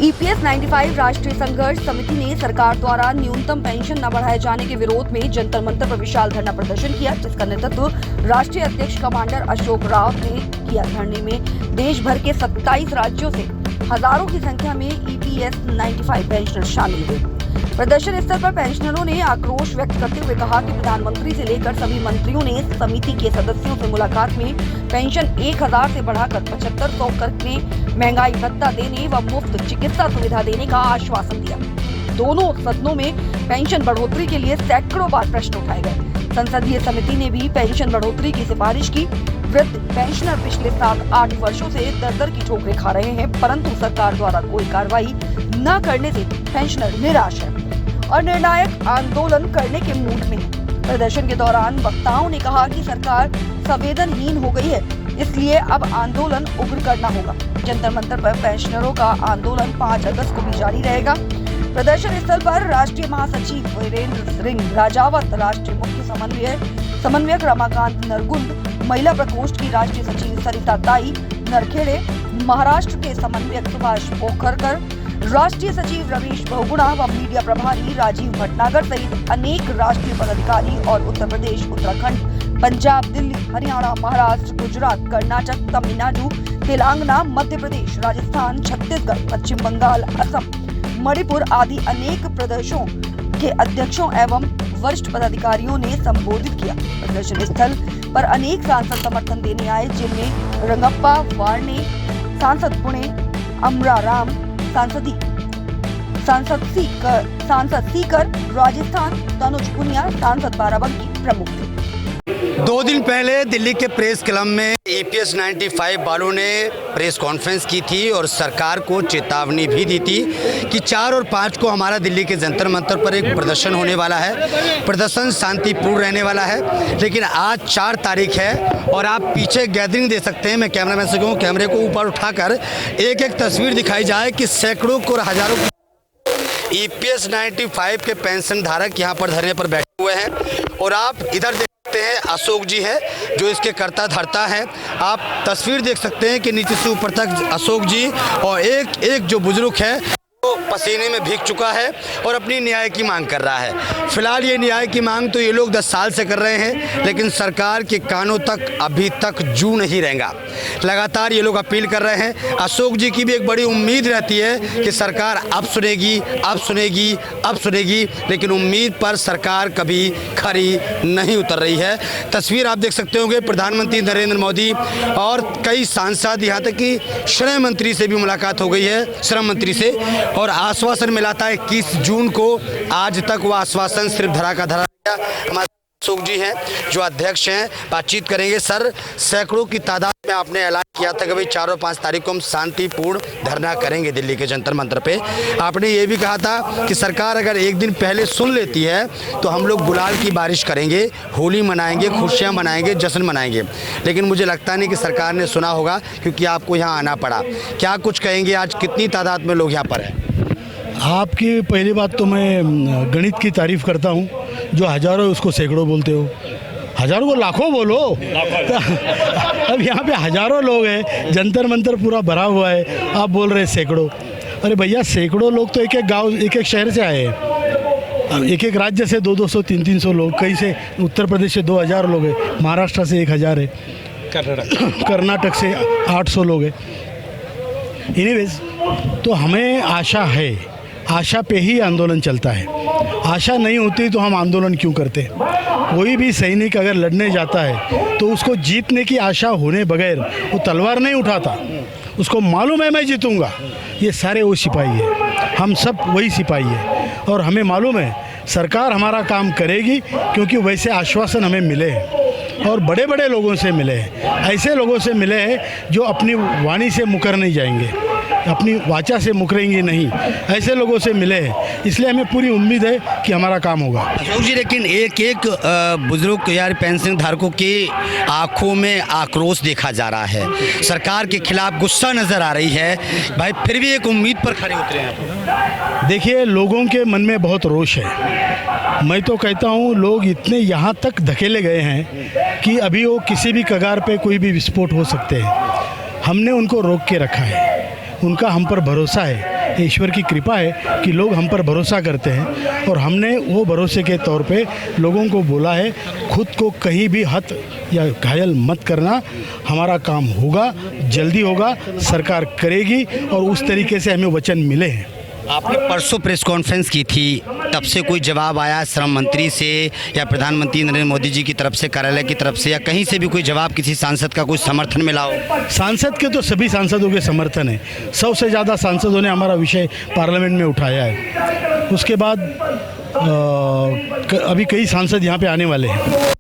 EPS 95 राष्ट्रीय संघर्ष समिति ने सरकार द्वारा न्यूनतम पेंशन न बढ़ाए जाने के विरोध में जंतर मंतर पर विशाल धरना प्रदर्शन किया, जिसका नेतृत्व राष्ट्रीय अध्यक्ष कमांडर अशोक राव ने किया। धरने में देश भर के 27 राज्यों से हजारों की संख्या में ईपीएस 95 पेंशनर शामिल हुए। प्रदर्शन स्थल पर पेंशनरों ने आक्रोश व्यक्त करते हुए कहा कि प्रधानमंत्री से लेकर सभी मंत्रियों ने समिति के सदस्यों से मुलाकात में पेंशन 1000 से बढ़ाकर 7500 करने, महंगाई भत्ता देने व मुफ्त चिकित्सा सुविधा देने का आश्वासन दिया। दोनों सदनों में पेंशन बढ़ोतरी के लिए सैकड़ों बार प्रश्न उठाए गए। संसदीय समिति ने भी पेंशन बढ़ोतरी की सिफारिश की। वृद्ध पेंशनर पिछले 7-8 वर्षों से दर की ठोकरें खा रहे हैं, परंतु सरकार द्वारा कोई कार्रवाई न करने से पेंशनर निराश है और निर्णायक आंदोलन करने के मूड में है। प्रदर्शन के दौरान वक्ताओं ने कहा कि सरकार संवेदनहीन हो गई है, इसलिए अब आंदोलन उग्र करना होगा। जंतर मंतर पर पेंशनरों का आंदोलन 5 अगस्त को भी जारी रहेगा। प्रदर्शन स्थल पर राष्ट्रीय महासचिव वीरेंद्र सिंह राजावत, राष्ट्रीय मुख्य समन्वयक रमाकांत नरगुंड, महिला प्रकोष्ठ की राष्ट्रीय सचिव सरिता ताई नरखेड़े, महाराष्ट्र के समन्वयक सुभाष पोखरकर, राष्ट्रीय सचिव रमेश बहुगुणा व मीडिया प्रभारी राजीव भटनागर सहित अनेक राष्ट्रीय पदाधिकारी और उत्तर प्रदेश, उत्तराखंड, पंजाब, दिल्ली, हरियाणा, महाराष्ट्र, गुजरात, कर्नाटक, तमिलनाडु, तेलंगाना, मध्य प्रदेश, राजस्थान, छत्तीसगढ़, पश्चिम बंगाल, असम, मणिपुर आदि अनेक प्रदेशों के अध्यक्षों एवं वरिष्ठ पदाधिकारियों ने संबोधित किया। प्रदर्शन स्थल पर अनेक सांसद समर्थन देने आए, जिनमें रंगप्पा वार्णे, सांसद पुणे अमरा राम, सांसद सीकर राजस्थान, तनुज पुनिया, सांसद बाराबंकी प्रमुख थे। 2 दिन पहले दिल्ली के प्रेस क्लब में ईपीएस 95 वालों ने प्रेस कॉन्फ्रेंस की थी और सरकार को चेतावनी भी दी थी कि 4 और 5 को हमारा दिल्ली के जंतर मंतर पर एक प्रदर्शन होने वाला है। प्रदर्शन शांतिपूर्ण रहने वाला है, लेकिन आज 4 तारीख है और आप पीछे गैदरिंग दे सकते हैं। मैं कैमरामैन से कहूँ कैमरे को ऊपर उठाकर एक एक तस्वीर दिखाई जाए कि सैकड़ों को हजारों ईपीएस 95 के पेंशन धारक यहाँ पर धरने पर बैठे हुए हैं और आप इधर देख सकते हैं अशोक जी है जो इसके कर्ता धर्ता है। आप तस्वीर देख सकते हैं कि नीचे से ऊपर तक अशोक जी और एक जो बुजुर्ग है वो पसीने में भीग चुका है और अपनी न्याय की मांग कर रहा है। फिलहाल ये न्याय की मांग तो ये लोग 10 साल से कर रहे हैं, लेकिन सरकार के कानों तक अभी तक जू नहीं रहेगा। लगातार ये लोग अपील कर रहे हैं। अशोक जी की भी एक बड़ी उम्मीद रहती है कि सरकार अब सुनेगी, लेकिन उम्मीद पर सरकार कभी खरी नहीं उतर रही है। तस्वीर आप देख सकते होंगे, प्रधानमंत्री नरेंद्र मोदी और कई सांसद, यहाँ तक कि श्रम मंत्री से भी मुलाकात हो गई है, श्रम मंत्री से, और आश्वासन मिला था 21 जून को। आज तक वह आश्वासन सिर्फ धरा का धरा गया। हमारे अशोक जी हैं जो अध्यक्ष हैं, बातचीत करेंगे। सर, सैकड़ों की तादाद में आपने ऐलान किया था कि भाई 4 और 5 तारीख को हम शांतिपूर्ण धरना करेंगे दिल्ली के जंतर मंतर पे। आपने ये भी कहा था कि सरकार अगर एक दिन पहले सुन लेती है तो हम लोग गुलाल की बारिश करेंगे, होली मनाएंगे, खुशियाँ मनाएंगे, जश्न मनाएंगे। लेकिन मुझे लगता नहीं कि सरकार ने सुना होगा, क्योंकि आपको यहाँ आना पड़ा। क्या कुछ कहेंगे, आज कितनी तादाद में लोग यहाँ पर हैं? आपकी पहली बात तो मैं गणित की तारीफ़ करता हूँ। जो हज़ारों उसको सैकड़ों बोलते हो, हज़ारों को लाखों बोलो। अब यहाँ पे हज़ारों लोग हैं, जंतर मंतर पूरा भरा हुआ है, आप बोल रहे हैं सैकड़ों। अरे भैया, सैकड़ों लोग तो एक गांव, एक शहर से आए हैं, एक राज्य से 200, 300 लोग, कहीं से उत्तर प्रदेश से 2000 लोग हैं, महाराष्ट्र से 1000 है, कर्नाटक से 800 लोग हैं। एनीवेज, तो हमें आशा है, आशा पे ही आंदोलन चलता है। आशा नहीं होती तो हम आंदोलन क्यों करते? कोई भी सैनिक अगर लड़ने जाता है तो उसको जीतने की आशा होने बगैर वो तलवार नहीं उठाता। उसको मालूम है मैं जीतूंगा। ये सारे वो सिपाही है, हम सब वही सिपाही है, और हमें मालूम है सरकार हमारा काम करेगी, क्योंकि वैसे आश्वासन हमें मिले हैं और बड़े बड़े लोगों से मिले हैं। ऐसे लोगों से मिले हैं जो अपनी वाणी से मुकर नहीं जाएंगे, अपनी वाचा से मुकरेंगे नहीं, ऐसे लोगों से मिले हैं। इसलिए हमें पूरी उम्मीद है कि हमारा काम होगा। अशोक जी, लेकिन एक बुजुर्ग यार पेंशन धारकों की आंखों में आक्रोश देखा जा रहा है, सरकार के खिलाफ गुस्सा नजर आ रही है भाई, फिर भी एक उम्मीद पर खड़े उतरे हैं। देखिए, लोगों के मन में बहुत रोष है। मैं तो कहता हूँ लोग इतने यहाँ तक धकेले गए हैं कि अभी वो किसी भी कगार पे कोई भी विस्फोट हो सकते हैं। हमने उनको रोक के रखा है, उनका हम पर भरोसा है ये ईश्वर की कृपा है कि लोग हम पर भरोसा करते हैं और हमने वो भरोसे के तौर पे लोगों को बोला है खुद को कहीं भी हत या घायल मत करना, हमारा काम होगा, जल्दी होगा, सरकार करेगी और उस तरीके से हमें वचन मिले हैं। आपने परसों प्रेस कॉन्फ्रेंस की थी, तब से कोई जवाब आया श्रम मंत्री से या प्रधानमंत्री नरेंद्र मोदी जी की तरफ से, कार्यालय की तरफ से, या कहीं से भी कोई जवाब, किसी सांसद का कोई समर्थन मिला हो? सांसद के तो सभी सांसदों के समर्थन है, 100 से ज़्यादा सांसदों ने हमारा विषय पार्लियामेंट में उठाया है। उसके बाद अभी कई सांसद यहाँ पे आने वाले हैं,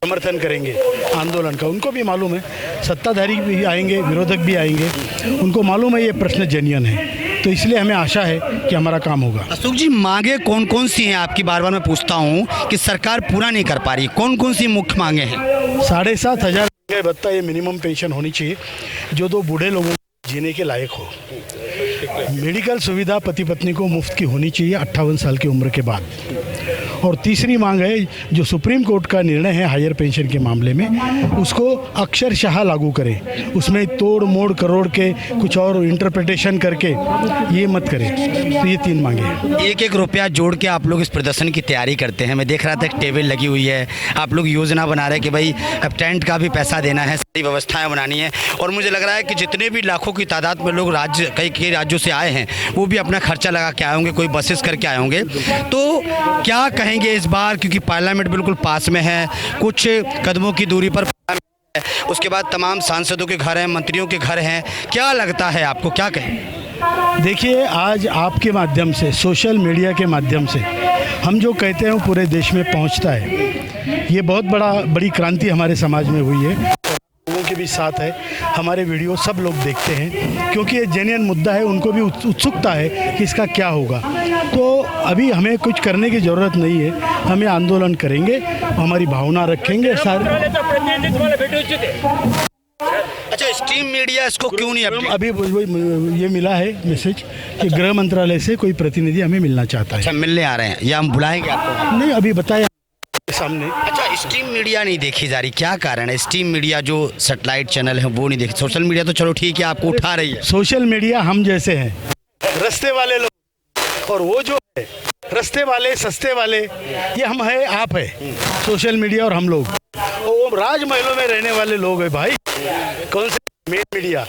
समर्थन करेंगे आंदोलन का। उनको भी मालूम है, सत्ताधारी भी आएंगे, विरोधक भी आएंगे, उनको मालूम है ये प्रश्न जेन्युइन है, तो इसलिए हमें आशा है कि हमारा काम होगा। अशोक जी, मांगे कौन कौन सी हैं आपकी? बार बार मैं पूछता हूँ कि सरकार पूरा नहीं कर पा रही, कौन कौन सी मुख्य मांगे हैं? 7,500 भत्ता, ये मिनिमम पेंशन होनी चाहिए जो दो बूढ़े लोगों को जीने के लायक हो। मेडिकल सुविधा पति पत्नी को मुफ्त की होनी चाहिए 58 साल की उम्र के बाद। और तीसरी मांग है जो सुप्रीम कोर्ट का निर्णय है हायर पेंशन के मामले में, उसको अक्षरशः लागू करें, उसमें तोड़ मोड़ करोड़ के कुछ और इंटरप्रिटेशन करके ये मत करें। तो ये 3 मांगे हैं। एक एक रुपया जोड़ के आप लोग इस प्रदर्शन की तैयारी करते हैं। मैं देख रहा था एक टेबल लगी हुई है, आप लोग योजना बना रहे हैं कि भाई अब टेंट का भी पैसा देना है, सारी व्यवस्थाएं बनानी है, और मुझे लग रहा है कि जितने भी लाखों की तादाद में लोग कई राज्यों से आए हैं वो भी अपना खर्चा लगा के आए होंगे, कोई बसेस करके आए होंगे। तो क्या कहेंगे इस बार, क्योंकि पार्लियामेंट बिल्कुल पास में है, कुछ कदमों की दूरी पर है, उसके बाद तमाम सांसदों के घर हैं, मंत्रियों के घर हैं, क्या लगता है आपको, क्या कहें? देखिए, आज आपके माध्यम से, सोशल मीडिया के माध्यम से हम जो कहते हैं वो पूरे देश में पहुंचता है। ये बहुत बड़ी क्रांति हमारे समाज में हुई है, लोगों के भी साथ है, हमारे वीडियो सब लोग देखते हैं क्योंकि ये जेन्युइन मुद्दा है, उनको भी उत्सुकता है कि इसका क्या होगा। तो अभी हमें कुछ करने की ज़रूरत नहीं है, हमें आंदोलन करेंगे, हमारी भावना रखेंगे सारे। अच्छा, स्ट्रीम मीडिया इसको क्यों नहीं अभी ये मिला है मैसेज कि गृह मंत्रालय से कोई प्रतिनिधि हमें मिलना चाहता है। अच्छा, मिलने आ रहे हैं या हम बुलाएंगे आपको? नहीं, अभी बताया सामने। अच्छा, स्ट्रीम मीडिया नहीं देखी जा रही, क्या कारण है? स्ट्रीम मीडिया जो सैटेलाइट चैनल है वो नहीं देखी, सोशल मीडिया तो चलो ठीक है आपको उठा रही है। सोशल मीडिया हम जैसे हैं, रस्ते वाले लोग, और वो जो है रस्ते वाले सस्ते वाले, ये हम है, आप है, सोशल मीडिया और हम लोग, वो राजमहलों में रहने वाले लोग हैं भाई। कौन से मेन मीडिया,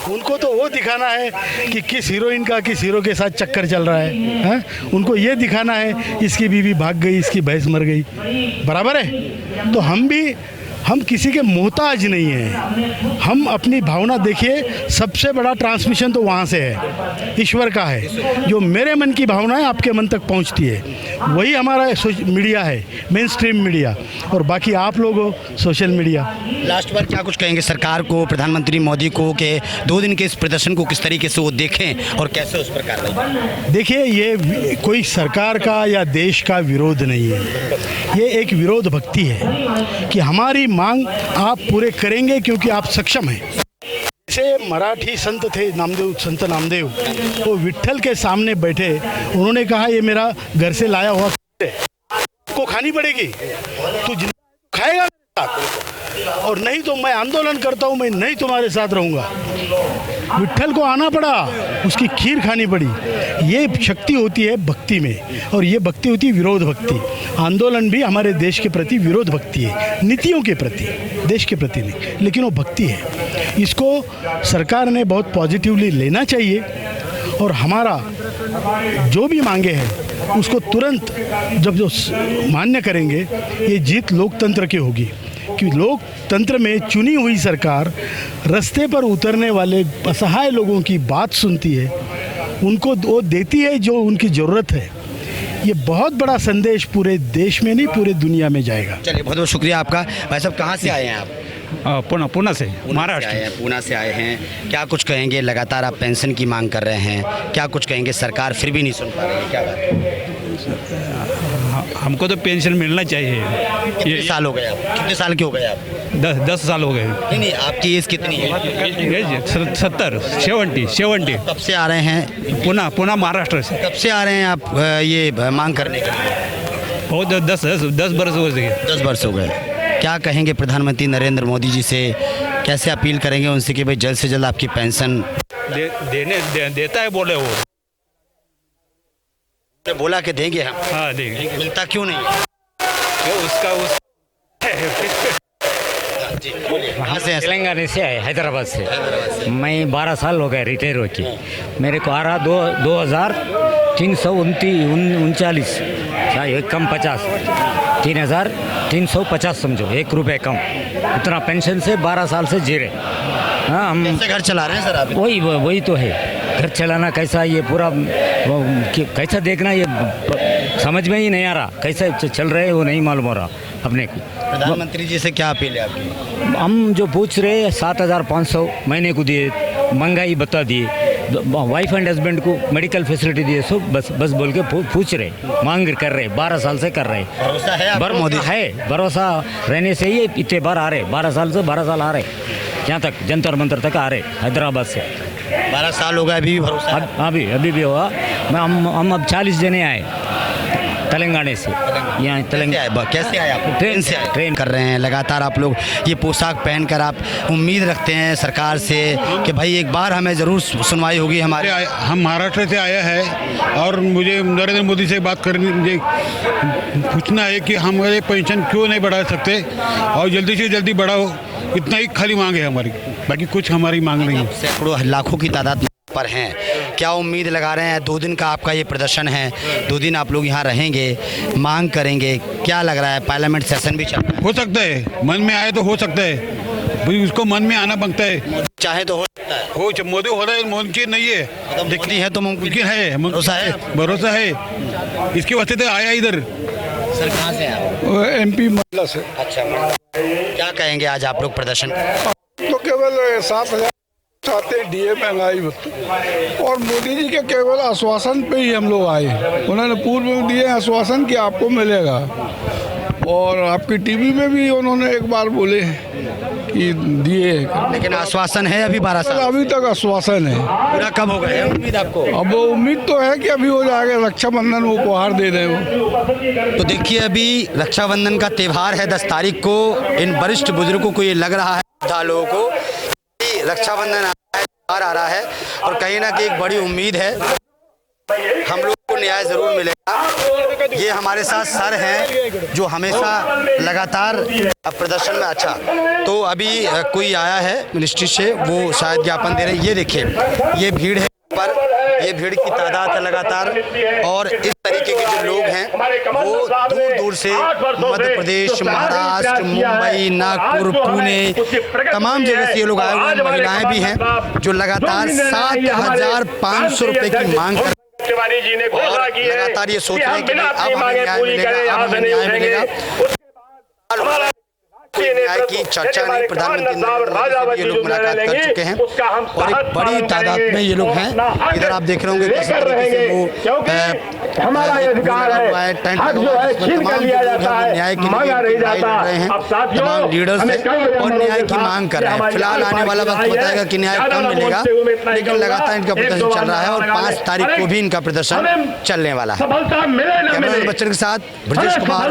उनको तो वो दिखाना है कि किस हीरोइन का किस हीरो के साथ चक्कर चल रहा है, उनको ये दिखाना है इसकी बीवी भाग गई, इसकी भैंस मर गई, बराबर है। तो हम किसी के मोहताज नहीं हैं, हम अपनी भावना, देखिए सबसे बड़ा ट्रांसमिशन तो वहाँ से है, ईश्वर का है, जो मेरे मन की भावना है आपके मन तक पहुँचती है, वही हमारा मीडिया है, मेन स्ट्रीम मीडिया, और बाकी आप लोग हो सोशल मीडिया। लास्ट बार क्या कुछ कहेंगे सरकार को, प्रधानमंत्री मोदी को, कि 2 दिन के इस प्रदर्शन को किस तरीके से वो देखें और कैसे उस पर कार्रवाई? देखिए, ये कोई सरकार का या देश का विरोध नहीं है, ये एक विरोध भक्ति है कि हमारी मांग आप पूरे करेंगे क्योंकि आप सक्षम हैं। जैसे मराठी संत थे संत नामदेव, वो विट्ठल के सामने बैठे, उन्होंने कहा ये मेरा घर से लाया हुआ को खानी पड़ेगी, तू खाएगा मेरे साथ, और नहीं तो मैं आंदोलन करता हूँ, मैं नहीं तुम्हारे साथ रहूँगा। विट्ठल को आना पड़ा, उसकी खीर खानी पड़ी। ये शक्ति होती है भक्ति में, और ये भक्ति होती है विरोध भक्ति। आंदोलन भी हमारे देश के प्रति विरोध भक्ति है, नीतियों के प्रति, देश के प्रति नहीं, लेकिन वो भक्ति है। इसको सरकार ने बहुत पॉजिटिवली लेना चाहिए, और हमारा जो भी मांगे हैं उसको तुरंत जब जो मान्य करेंगे, ये जीत लोकतंत्र की होगी, कि लोकतंत्र में चुनी हुई सरकार रास्ते पर उतरने वाले असहाय लोगों की बात सुनती है, उनको वो देती है जो उनकी ज़रूरत है। ये बहुत बड़ा संदेश पूरे देश में नहीं, पूरे दुनिया में जाएगा। चलिए, बहुत बहुत शुक्रिया आपका। भाई साहब, कहाँ से आए हैं आप? पुणे से, महाराष्ट्र। पूना से आए हैं, क्या कुछ कहेंगे? लगातार आप पेंशन की मांग कर रहे हैं, क्या कुछ कहेंगे? सरकार फिर भी नहीं सुन पा रही है, क्या बात है? हमको तो पेंशन मिलना चाहिए। कितने साल हो गए आप? कितने साल के हो गए आप? 10 साल हो गए। नहीं, आपकी एज कितनी है? 70। कब से आ रहे हैं? पुणे महाराष्ट्र से। कब से आ रहे हैं आप ये मांग करने के लिए? बहुत 10 बरस हो गए। 10 वर्ष हो गए। क्या कहेंगे प्रधानमंत्री नरेंद्र मोदी जी से, कैसे अपील करेंगे उनसे कि भाई जल्द से जल्द आपकी पेंशन देता है, बोले वो बोला कि देंगे हम, हाँ देंगे। मिलता क्यों नहीं है? तो उसका उस जी बोलिए, कहाँ से हैं? तेलंगाना से है, हैदराबाद से। मैं 12 साल हो गए रिटायर होके। मेरे को आ रहा 2339 एक कम 50, 3350 समझो, 1 रुपये कम। इतना पेंशन से 12 साल से जी रहे। हाँ, हम कैसे घर चला रहे हैं सर आप? वही तो है। घर चलाना कैसा, ये पूरा कैसा देखना, ये समझ में ही नहीं आ रहा। कैसे चल रहे वो नहीं मालूम हो रहा अपने को। प्रधानमंत्री जी से क्या अपील है आपकी? हम जो पूछ रहे 7500 महीने को दिए, महंगाई बता दिए, वाइफ एंड हस्बैंड को मेडिकल फैसिलिटी दिए, सो बस बोल के पूछ रहे, मांग कर रहे, 12 साल से कर रहे। भरोसा है आपको? मोदी है, भरोसा रहने से ही इतने बार आ रहे, 12 साल से 12 साल आ रहे, यहाँ तक जंतर मंतर तक आ रहे हैदराबाद से। 12 साल हो गए, अभी भी भरोसा है? अभी भी हुआ। हम अब 40 जने आए तेलंगाना से, यहाँ तेलंगाना। कैसे आए आप? ट्रेन से ट्रेन कर रहे हैं लगातार। आप लोग ये पोशाक पहनकर आप उम्मीद रखते हैं सरकार से कि भाई एक बार हमें ज़रूर सुनवाई होगी हमारे? हम महाराष्ट्र से आया है और मुझे नरेंद्र मोदी से बात करनी, मुझे पूछना है कि हमारे पेंशन क्यों नहीं बढ़ा सकते और जल्दी से जल्दी बढ़ाओ। इतना ही खाली मांग है हमारी, बाकी कुछ हमारी मांग नहीं है। सैकड़ों लाखों की तादाद पर हैं, क्या उम्मीद लगा रहे हैं? 2 दिन का आपका ये प्रदर्शन है, 2 दिन आप लोग यहाँ रहेंगे, मांग करेंगे, क्या लग रहा है? पार्लियामेंट सेशन भी चल रहा है। हो सकता है, मन में आए तो हो सकता है भाई, उसको मन में आना बनता है। चाहे तो हो सकता है। मोदी हो रहा है, मुमकिन नहीं है। दिखती है तो मुमकिन है, भरोसा है? भरोसा है, इसके वजह से आया इधर। सर कहाँ से हैं आप? MP मंडला से। अच्छा, क्या कहेंगे आज आप लोग प्रदर्शन? तो केवल 7,000 चाहते हैं DA महंगाई और मोदी जी के केवल आश्वासन पे ही हम लोग आए। उन्होंने पूर्व में दिए आश्वासन कि आपको मिलेगा और आपकी टीवी में भी उन्होंने एक बार बोले कि दिए, लेकिन आश्वासन है अभी 12 साल? अभी तक आश्वासन है। पूरा कब होगा है उम्मीद आपको? अब वो उम्मीद तो है कि अभी हो जाएगा। रक्षाबंधन वो उपहार दे रहे हैं वो। तो देखिए, अभी रक्षाबंधन का त्यौहार है 10 तारीख को। इन वरिष्ठ बुजुर्गों को ये लग रहा है, लोगों को, कि रक्षाबंधन आ रहा है और कहीं ना कहीं एक बड़ी उम्मीद है हम लोग को न्याय जरूर मिलेगा। ये हमारे साथ सर हैं जो हमेशा लगातार प्रदर्शन में। अच्छा, तो अभी कोई आया है मिनिस्ट्री से, वो शायद ज्ञापन दे रहे हैं। ये देखिए, ये भीड़ है पर, ये भीड़ की तादाद है लगातार। और इस तरीके के जो लोग हैं वो दूर दूर से मध्य प्रदेश, महाराष्ट्र, मुंबई, नागपुर, पुणे, तमाम जगह से ये लोग आए हुए हैं। महिलाएं भी हैं जो लगातार 7,500 रुपये की मांग कर और लगातार ये सोच रहे हैं कि अब हमें न्याय मिलेगा, अब हमें न्याय मिलेगा। न्याय की चर्चा नहीं, प्रधानमंत्री नरेंद्र मोदी से ये लोग मुलाकात कर चुके हैं और एक बड़ी तादाद में ये लोग हैं। इधर आप देख रहे होंगे किस तरीके से वो हमारा अधिकार है, हक जो है छीन कर लिया जाता है, न्याय की मांगा नहीं जाता। अब तमाम लीडर्स और न्याय की मांग कर रहे हैं। फिलहाल आने वाला वक्त बताएगा कि न्याय कब मिलेगा, लेकिन लगातार इनका प्रदर्शन चल रहा है और 5 तारीख को भी इनका प्रदर्शन चलने वाला है। कैमरा बच्चन के साथ ब्रजेश कुमार।